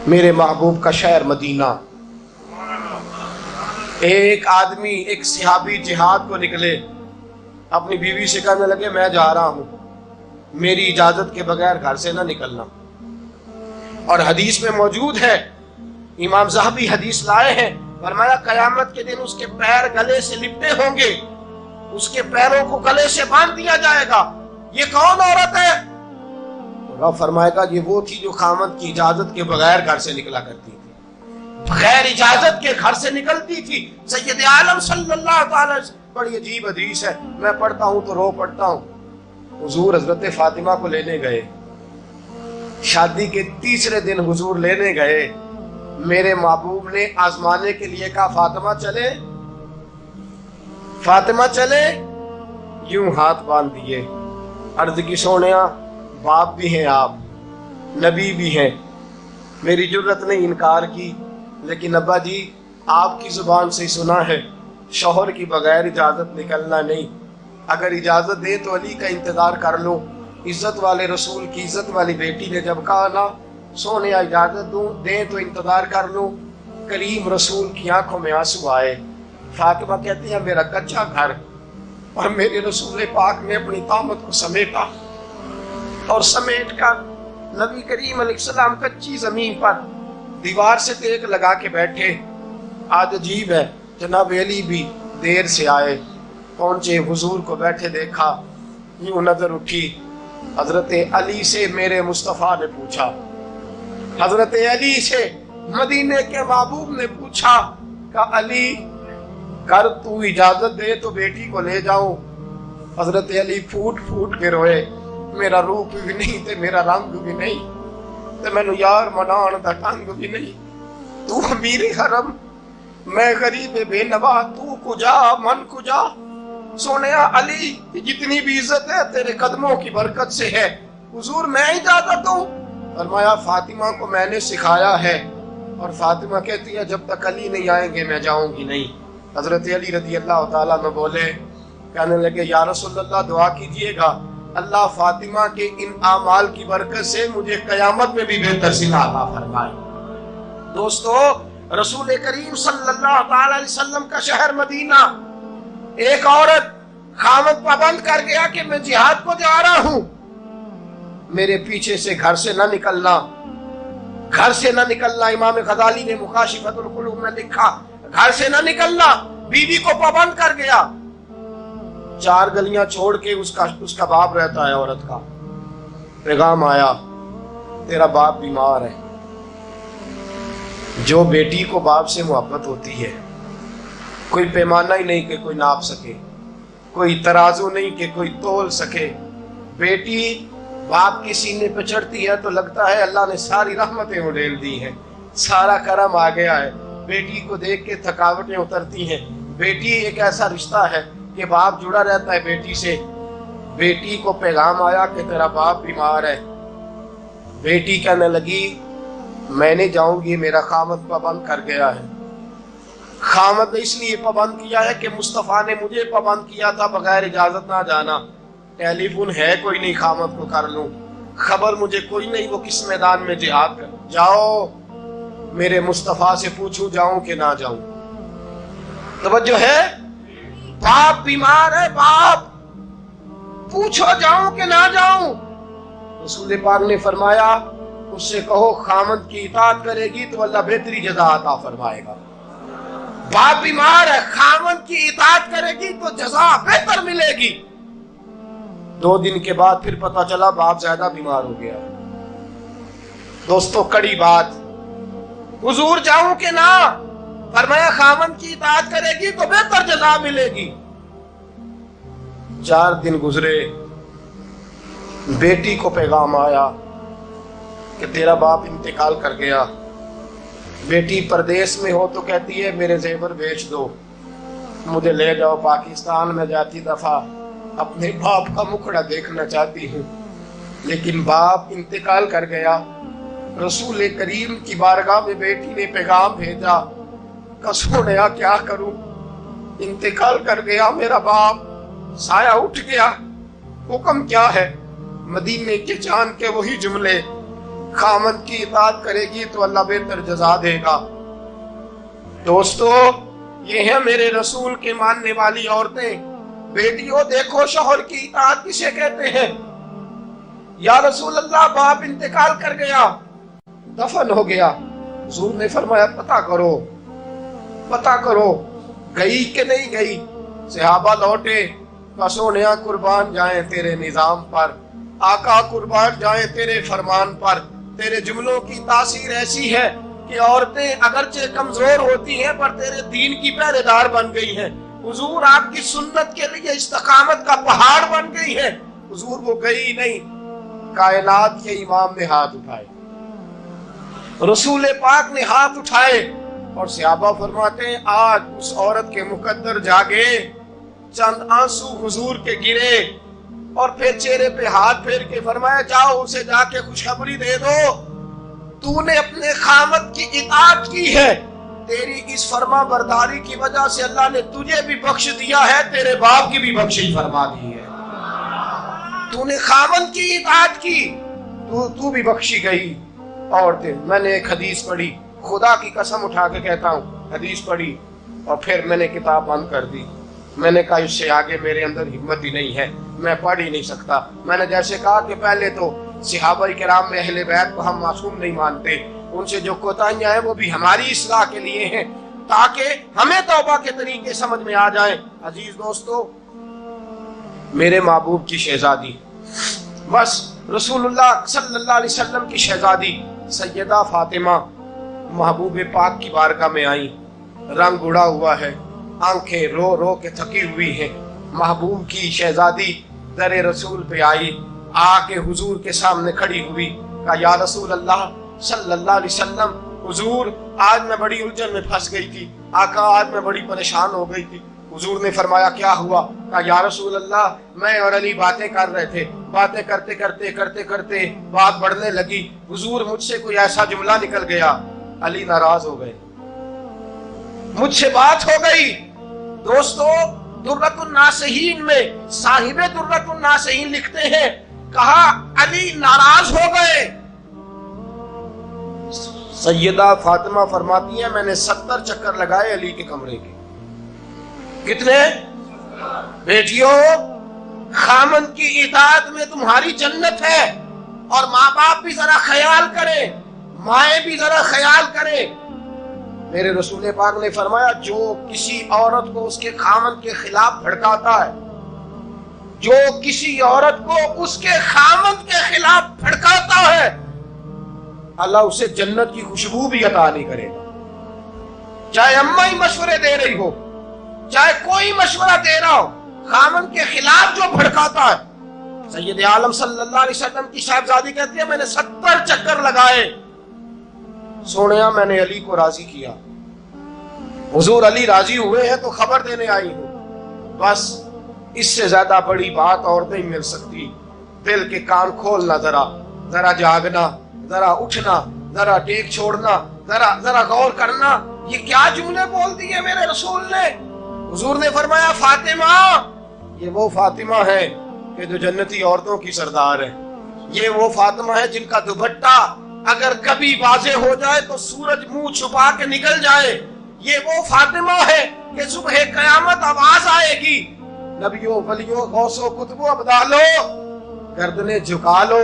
میرے محبوب کا شہر مدینہ. ایک آدمی، ایک صحابی جہاد کو نکلے، اپنی بیوی سے کہنے لگے میں جا رہا ہوں، میری اجازت کے بغیر گھر سے نہ نکلنا. اور حدیث میں موجود ہے، امام ذہبی حدیث لائے ہیں، فرمایا قیامت کے دن اس کے پیر گلے سے لپٹے ہوں گے، اس کے پیروں کو گلے سے باندھ دیا جائے گا. یہ کون عورت ہے؟ رب فرمائے گا یہ وہ تھی جو خامد کی اجازت کے بغیر گھر سے نکلا کرتی تھی، بغیر اجازت کے گھر سے نکلتی تھی. سید عالم صلی اللہ تعالی وسلم، بڑی عجیب حدیث ہے، میں پڑھتا ہوں تو رو پڑھتا ہوں. حضور حضرت فاطمہ کو لینے گئے، شادی کے تیسرے دن حضور لینے گئے. میرے محبوب نے آزمانے کے لیے کہا فاطمہ چلے، فاطمہ چلے. یوں ہاتھ باندھ دیے، عرض کی سونیا باپ بھی ہیں آپ، نبی بھی ہیں. میری جرت نے انکار کی، لیکن ابا جی آپ کی زبان سے سنا ہے شوہر کی بغیر اجازت نکلنا نہیں. اگر اجازت دے تو علی کا انتظار کر لو. عزت والے رسول کی عزت والی بیٹی نے جب کہا نا سونیا اجازت دیں تو انتظار کر لو، کریم رسول کی آنکھوں میں آنسو آئے. فاطمہ کہتی ہے میرا کچا گھر، اور میرے رسول پاک نے اپنی طامت کو سمیٹا، اور سمیٹ کر نبی کریم علیہ السلام کچی زمین پر دیوار سے ٹیک لگا کے بیٹھے. آج عجیب ہے، جناب علی بھی دیر سے آئے، پہنچے، حضور کو بیٹھے دیکھا، یوں نظر اٹھی. حضرت علی سے میرے مصطفیٰ نے پوچھا، حضرت علی سے مدینے کے محبوب نے پوچھا کہ علی کر تو اجازت دے تو بیٹی کو لے جاؤں. حضرت علی پھوٹ پھوٹ کے روئے، میرا روپ بھی نہیں تے میرا رنگ بھی نہیں تے مینوں یار منان دا ٹنگ بھی نہیں. تو امیر حرم، میں غریب بے نوا، تو کجا من کجا. سونیا علی جتنی بھی عزت ہے تیرے قدموں کی برکت سے ہے. حضور میں اجازت دوں؟ فرمایا فاطمہ کو میں نے سکھایا ہے. اور فاطمہ کہتی ہے جب تک علی نہیں آئیں گے میں جاؤں گی نہیں. حضرت علی رضی اللہ تعالیٰ عنہ بولے، کہنے لگے یا رسول اللہ دعا کیجئے گا اللہ فاطمہ کے ان اعمال کی برکت سے مجھے قیامت میں بھی بہتر صلہ عطا فرمائے. دوستو، رسول کریم صلی اللہ تعالی علیہ وسلم کا شہر مدینہ، ایک عورت خامد پابند کر گیا کہ میں جہاد کو جا رہا ہوں، میرے پیچھے سے گھر سے نہ نکلنا، گھر سے نہ نکلنا. امام غزالی نے مکاشفۃ القلوب میں لکھا گھر سے نہ نکلنا. بیوی کو پابند کر گیا. 4 گلیاں چھوڑ کے اس کا باپ رہتا ہے، عورت کا پیغام آیا تیرا باپ بیمار ہے. جو بیٹی کو باپ سے محبت ہوتی ہے کوئی پیمانہ ہی نہیں کہ کوئی ناپ سکے، کوئی ترازو نہیں کہ کوئی تول سکے. بیٹی باپ کے سینے پہ چڑھتی ہے تو لگتا ہے اللہ نے ساری رحمتیں اڈیل دی ہیں، سارا کرم آ گیا ہے. بیٹی کو دیکھ کے تھکاوٹیں اترتی ہیں. بیٹی ایک ایسا رشتہ ہے کہ باپ جڑا رہتا ہے بیٹی سے. بیٹی کو پیغام آیا کہ تیرا باپ بیمار ہے. بیٹی کہنے لگی میں نہیں جاؤں گی، میرا خامد پابند کر گیا ہے. خامد نے اس لیے پابند کیا ہے کہ مصطفیٰ نے مجھے پابند کیا تھا بغیر اجازت نہ جانا. ٹیلی فون ہے کوئی نہیں خامد کو کر لوں، خبر مجھے کوئی نہیں وہ کس میدان میں جہاد کر. جاؤ میرے مصطفیٰ سے پوچھوں جاؤں کہ نہ جاؤں. توجہ ہے، باپ بیمار ہے، باپ پوچھو جاؤں کہ نہ جاؤں. رسول پاک نے فرمایا اس سے کہو خامد کی اطاعت کرے گی تو اللہ بہتری جزا عطا فرمائے گا. باپ بیمار ہے، خامد کی اطاعت کرے گی تو جزا بہتر ملے گی. 2 دن کے بعد پھر پتا چلا باپ زیادہ بیمار ہو گیا. دوستو کڑی بات، حضور جاؤں کہ نہ؟ فرمایا خامد کی اطاعت کرے گی تو بہتر جزا ملے گی. 4 دن گزرے، بیٹی کو پیغام آیا کہ تیرا باپ انتقال کر گیا. بیٹی پردیس میں ہو تو کہتی ہے میرے زیور بیچ دو، مجھے لے جاؤ پاکستان میں. جاتی دفعہ اپنے باپ کا مکھڑا دیکھنا چاہتی ہوں، لیکن باپ انتقال کر گیا. رسول کریم کی بارگاہ میں بیٹی نے پیغام بھیجا کہ سونیا کیا کروں، انتقال کر گیا میرا باپ. سایہ اٹھ گیا، حکم کیا ہے؟ مدینے کے چاند کے وہی جملے خامن کی اطاعت کرے گی تو اللہ بہتر جزا دے گا۔ دوستو یہ ہیں میرے رسول کے ماننے والی عورتیں۔ بیٹیوں دیکھو شوہر کی اطاعت کسے کہتے ہیں۔ یا رسول اللہ باپ انتقال کر گیا، دفن ہو گیا، حضور نے فرمایا پتہ کرو گئی کہ نہیں گئی۔ صحابہ لوٹے، سونیا قربان جائیں تیرے نظام پر، آقا قربان جائیں تیرے فرمان پر۔ تیرے جملوں کی تاثیر ایسی ہے کہ عورتیں اگرچہ کمزور ہوتی ہیں پر تیرے دین کی پہرے دار بن گئی ہیں۔ حضور آپ کی سنت کے لیے استقامت کا پہاڑ بن گئی ہے۔ حضور وہ گئی نہیں، کائنات کے امام نے ہاتھ اٹھائے، رسول پاک نے ہاتھ اٹھائے، اور صحابہ فرماتے ہیں آج اس عورت کے مقدر جاگے، چند آنسو حضور کے گرے، اور پھر چہرے پہ ہاتھ پھیر کے فرمایا جاؤ اسے جا کے خوشخبری دے دو، تو نے اپنے خامد کی اطاعت کی ہے، تیری اس فرما برداری کی وجہ سے اللہ نے تجھے بھی بخش دیا ہے، تیرے باپ کی بھی بخشش فرما دی ہے۔ تو نے خامد کی اطاعت کی، تو بھی بخشی گئی۔ عورتیں، میں نے ایک حدیث پڑھی، خدا کی قسم اٹھا کے کہتا ہوں، حدیث پڑھی اور پھر میں نے کتاب بند کر دی۔ میں نے کہا اس سے آگے میرے اندر ہمت ہی نہیں ہے، میں پڑھ ہی نہیں سکتا۔ میں نے جیسے کہا کہ پہلے تو صحابہ کرام میں اہل بیت کو ہم معصوم نہیں مانتے، ان سے جو کوتاہیاں ہیں وہ بھی ہماری اصلاح کے لیے ہیں تاکہ ہمیں توبہ کے طریقے سمجھ میں آ جائیں۔ عزیز دوستو، میرے محبوب کی شہزادی، بس رسول اللہ صلی اللہ علیہ وسلم کی شہزادی سیدہ فاطمہ محبوب پاک کی بارگاہ میں آئیں، رنگ اڑا ہوا ہے، آنکھیں رو رو کے تھکی ہوئی ہیں۔ محبوب کی شہزادی در رسول پہ آئی، آ کے حضور کے سامنے کھڑی ہوئی، کہا یا رسول اللہ صلی اللہ علیہ وسلم، حضور آج میں بڑی الجھن میں پھنس گئی تھی، آقا آج میں بڑی پریشان ہو گئی تھی۔ حضور نے فرمایا کیا ہوا؟ کہا یا رسول اللہ میں اور علی باتیں کر رہے تھے، باتیں کرتے کرتے بات بڑھنے لگی، حضور مجھ سے کوئی ایسا جملہ نکل گیا، علی ناراض ہو گئے، مجھ سے بات ہو گئی۔ دوستو درۃ الناصحین میں صاحب درۃ الناصحین لکھتے ہیں، کہا علی ناراض ہو گئے۔ سیدہ فاطمہ فرماتی ہیں میں نے 70 چکر لگائے علی کے کمرے کے۔ کتنے؟ بیٹیوں خامن کی اطاعت میں تمہاری جنت ہے، اور ماں باپ بھی ذرا خیال کریں، مائیں بھی ذرا خیال کریں۔ میرے رسول پاک نے فرمایا جو کسی عورت کو اس کے خامن کے خلاف بھڑکاتا ہے، جو کسی عورت کو اس کے خامن کے خلاف بھڑکاتا ہے، اللہ اسے جنت کی خوشبو بھی عطا نہیں کرے گا۔ چاہے اماں ہی مشورے دے رہی ہو، چاہے کوئی مشورہ دے رہا ہو، خامن کے خلاف جو بھڑکاتا ہے۔ سید عالم صلی اللہ علیہ وسلم کی صاحبزادی کہتی ہے میں نے 70 چکر لگائے، سونیا میں نے علی کو راضی کیا۔ حضور علی راضی ہوئے ہیں تو خبر دینے آئی ہوں، بس اس سے زیادہ بڑی بات اور نہیں مل سکتی۔ دل کے کان کھولنا، ذرا جاگنا، ذرا اٹھنا، ذرا ٹیک چھوڑنا، ذرا غور کرنا، یہ کیا جملے بول دیے میرے رسول نے۔ حضور نے فرمایا فاطمہ، یہ وہ فاطمہ ہے کہ جو جنتی عورتوں کی سردار ہے، یہ وہ فاطمہ ہے جن کا دوپٹہ اگر کبھی واضح ہو جائے تو سورج منہ چھپا کے نکل جائے، یہ وہ فاطمہ ہے کہ صبح قیامت آواز آئے گی نبیوں ولیوں غوثوں کتبوں ابدالوں گردنیں جھکا لو،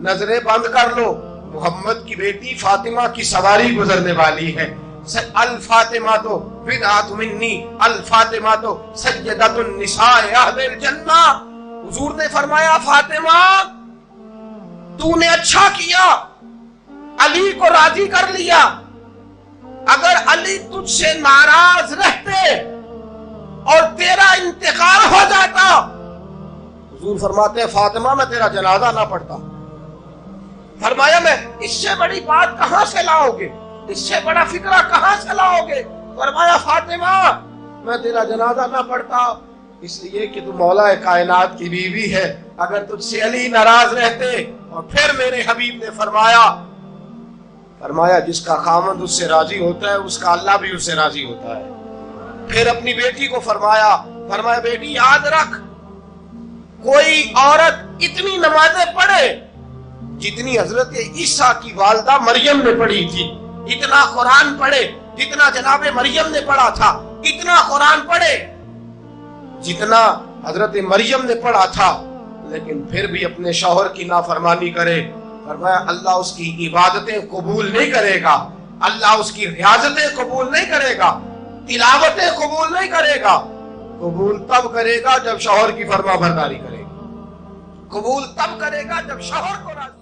نظریں بند کر لو، محمد کی بیٹی فاطمہ کی سواری گزرنے والی ہے۔ الفاطمہ تو بدعت منی، الفاطمہ تو سیدۃ النساء اہل الجنہ۔ حضور نے فرمایا فاطمہ تو نے اچھا کیا، علی کو راضی کر لیا، اگر علی تجھ سے ناراض رہتے اور تیرا انتقال ہو جاتا، حضور فرماتے ہیں فاطمہ میں تیرا جنازہ نہ پڑھتا۔ فرمایا میں اس سے بڑی بات کہاں سے لاؤ گے، اس سے بڑا فکرہ کہاں سے لاؤ گے؟ فرمایا فاطمہ میں تیرا جنازہ نہ پڑھتا اس لیے کہ تو مولا کائنات کی بیوی ہے، اگر تجھ سے علی ناراض رہتے۔ اور پھر میرے حبیب نے فرمایا جس کا خامند اس سے راضی ہوتا ہے اس کا اللہ بھی اس سے راضی ہوتا ہے۔ پھر اپنی بیٹی کو فرمایا بیٹی یاد رکھ، کوئی عورت اتنی نمازیں پڑھے جتنی حضرت عیسیٰ کی والدہ مریم نے پڑھی تھی، اتنا قرآن پڑھے جتنا جناب مریم نے پڑھا تھا، اتنا قرآن پڑھے جتنا حضرت مریم نے پڑھا تھا، لیکن پھر بھی اپنے شوہر کی نافرمانی کرے۔ فرمایا اللہ اس کی عبادتیں قبول نہیں کرے گا، اللہ اس کی ریاضتیں قبول نہیں کرے گا، تلاوتیں قبول نہیں کرے گا۔ قبول تب کرے گا جب شوہر کی فرما برداری کرے گا، قبول تب کرے گا جب شوہر کو راضی